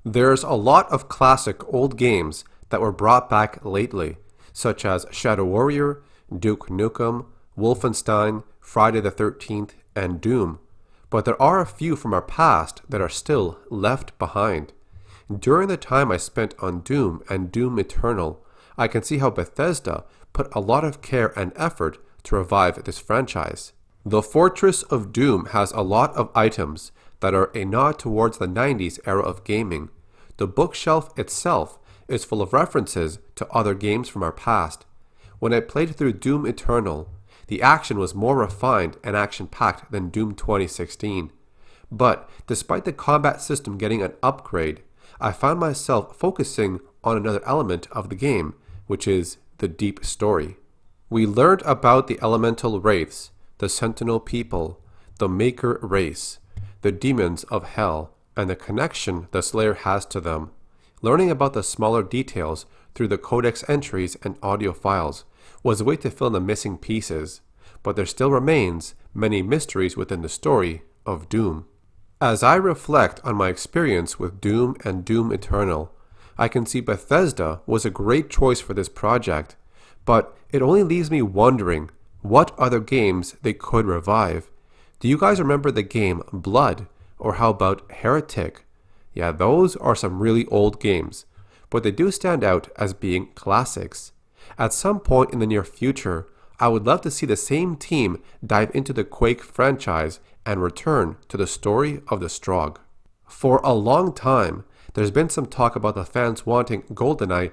There's a lot of classic old games that were brought back lately, such as Shadow Warrior, Duke Nukem, Wolfenstein, Friday the 13th, and Doom. But there are a few from our past that are still left behind. During the time I spent on Doom and Doom Eternal, I can see how Bethesda put a lot of care and effort to revive this franchise. The Fortress of Doom has a lot of items that are a nod towards the 90s era of gaming. The bookshelf itself is full of references to other games from our past. When I played through Doom Eternal, the action was more refined and action-packed than Doom 2016. But despite the combat system getting an upgrade, I found myself focusing on another element of the game, which is the deep story. We learned about the elemental wraiths, the sentinel people, the maker race, the demons of hell, and the connection the Slayer has to them. Learning about the smaller details through the codex entries and audio files was a way to fill in the missing pieces, but there still remains many mysteries within the story of Doom. As I reflect on my experience with Doom and Doom Eternal, I can see Bethesda was a great choice for this project, but it only leaves me wondering what other games they could revive. Do you guys remember the game Blood? Or how about Heretic? Yeah, those are some really old games, but they do stand out as being classics. At some point in the near future, I would love to see the same team dive into the Quake franchise and return to the story of the Strogg. For a long time, there's been some talk about the fans wanting GoldenEye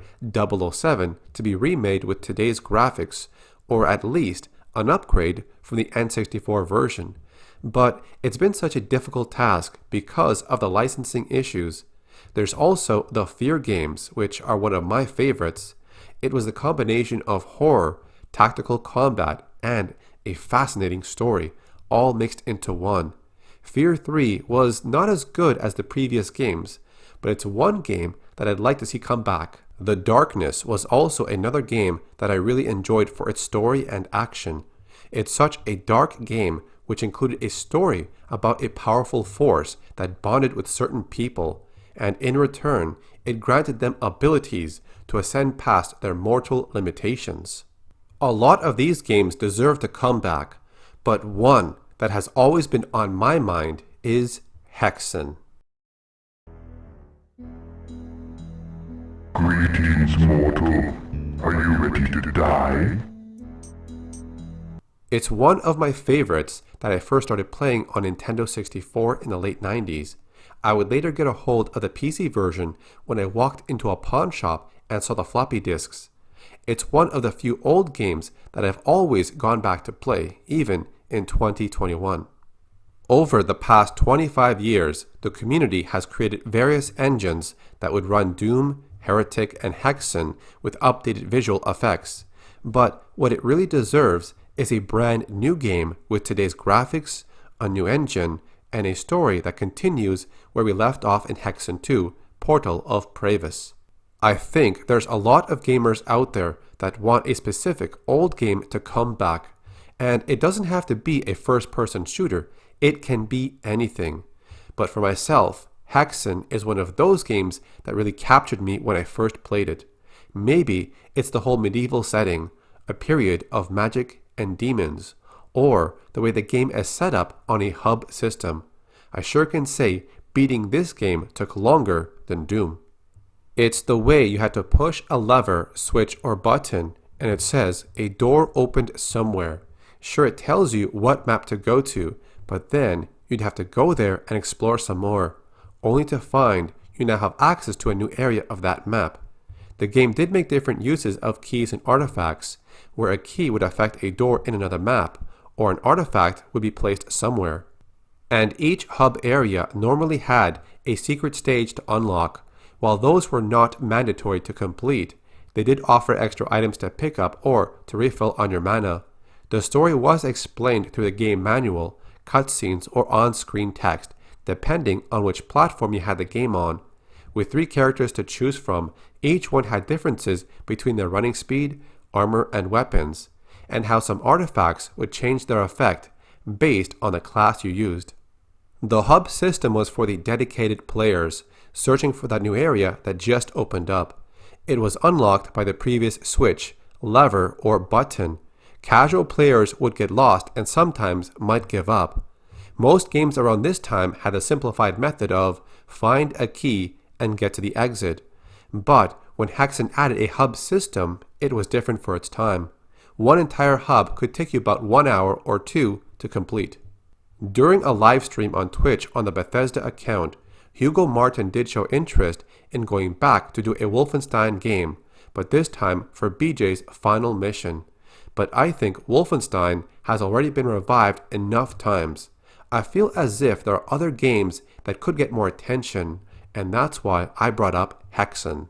007 to be remade with today's graphics, or at least an upgrade from the N64 version. But it's been such a difficult task because of the licensing issues. There's also the Fear games, which are one of my favorites. It was the combination of horror, tactical combat, and a fascinating story, all mixed into one. Fear 3 was not as good as the previous games, but it's one game that I'd like to see come back. The Darkness was also another game that I really enjoyed for its story and action. It's such a dark game which included a story about a powerful force that bonded with certain people, and in return, it granted them abilities to ascend past their mortal limitations. A lot of these games deserve to come back, but one that has always been on my mind is Hexen. Greetings, mortal. Are you ready to die? It's one of my favorites that I first started playing on Nintendo 64 in the late 90s. I would later get a hold of the PC version when I walked into a pawn shop and saw the floppy disks. It's one of the few old games that I've always gone back to play, even in 2021. Over the past 25 years, the community has created various engines that would run Doom, Heretic, and Hexen with updated visual effects. But what it really deserves is a brand new game with today's graphics, a new engine, and a story that continues where we left off in Hexen 2, Portal of Praevis. I think there's a lot of gamers out there that want a specific old game to come back, and it doesn't have to be a first-person shooter, it can be anything. But for myself, Hexen is one of those games that really captured me when I first played it. Maybe it's the whole medieval setting, a period of magic and demons, or the way the game is set up on a hub system. I sure can say beating this game took longer than Doom. It's the way you had to push a lever, switch, or button, and it says a door opened somewhere. Sure, it tells you what map to go to, but then you'd have to go there and explore some more, only to find you now have access to a new area of that map. The game did make different uses of keys and artifacts, where a key would affect a door in another map, or an artifact would be placed somewhere. And each hub area normally had a secret stage to unlock. While those were not mandatory to complete, they did offer extra items to pick up or to refill on your mana. The story was explained through the game manual, cutscenes, or on-screen text, depending on which platform you had the game on. With 3 characters to choose from, each one had differences between their running speed, armor, and weapons, and how some artifacts would change their effect based on the class you used. The hub system was for the dedicated players, searching for that new area that just opened up. It was unlocked by the previous switch, lever, or button. Casual players would get lost and sometimes might give up. Most games around this time had a simplified method of find a key and get to the exit. But when Hexen added a hub system, it was different for its time. One entire hub could take you about 1 hour or 2 to complete. During a live stream on Twitch on the Bethesda account, Hugo Martin did show interest in going back to do a Wolfenstein game, but this time for BJ's final mission. But I think Wolfenstein has already been revived enough times. I feel as if there are other games that could get more attention, and that's why I brought up Hexen.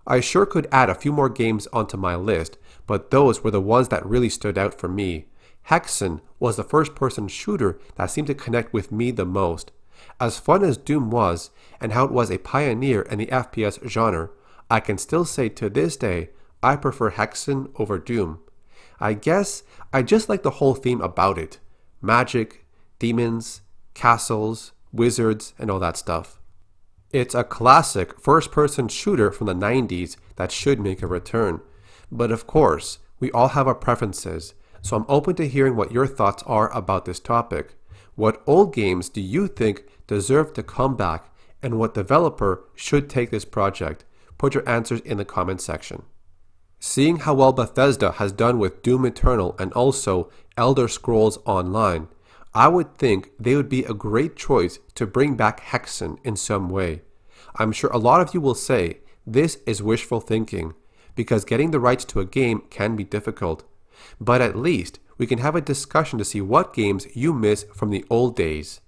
I sure could add a few more games onto my list, but those were the ones that really stood out for me. Hexen was the first-person shooter that seemed to connect with me the most. As fun as Doom was, and how it was a pioneer in the FPS genre, I can still say to this day, I prefer Hexen over Doom. I guess I just like the whole theme about it. Magic, demons, castles, wizards, and all that stuff. It's a classic first-person shooter from the 90s that should make a return. But of course, we all have our preferences, so I'm open to hearing what your thoughts are about this topic. What old games do you think deserve to come back, and what developer should take this project? Put your answers in the comment section. Seeing how well Bethesda has done with Doom Eternal and also Elder Scrolls Online, I would think they would be a great choice to bring back Hexen in some way. I'm sure a lot of you will say this is wishful thinking, because getting the rights to a game can be difficult. But at least we can have a discussion to see what games you miss from the old days.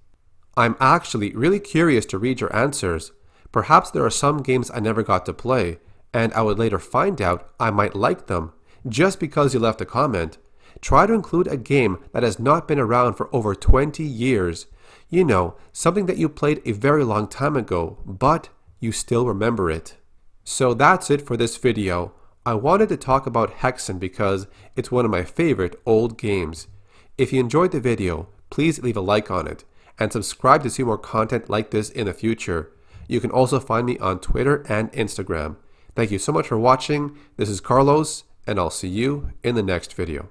I'm actually really curious to read your answers. Perhaps there are some games I never got to play, and I would later find out I might like them, just because you left a comment. Try to include a game that has not been around for over 20 years. You know, something that you played a very long time ago, but you still remember it. So that's it for this video. I wanted to talk about Hexen because it's one of my favorite old games. If you enjoyed the video, please leave a like on it, and subscribe to see more content like this in the future. You can also find me on Twitter and Instagram. Thank you so much for watching. This is Carlos, and I'll see you in the next video.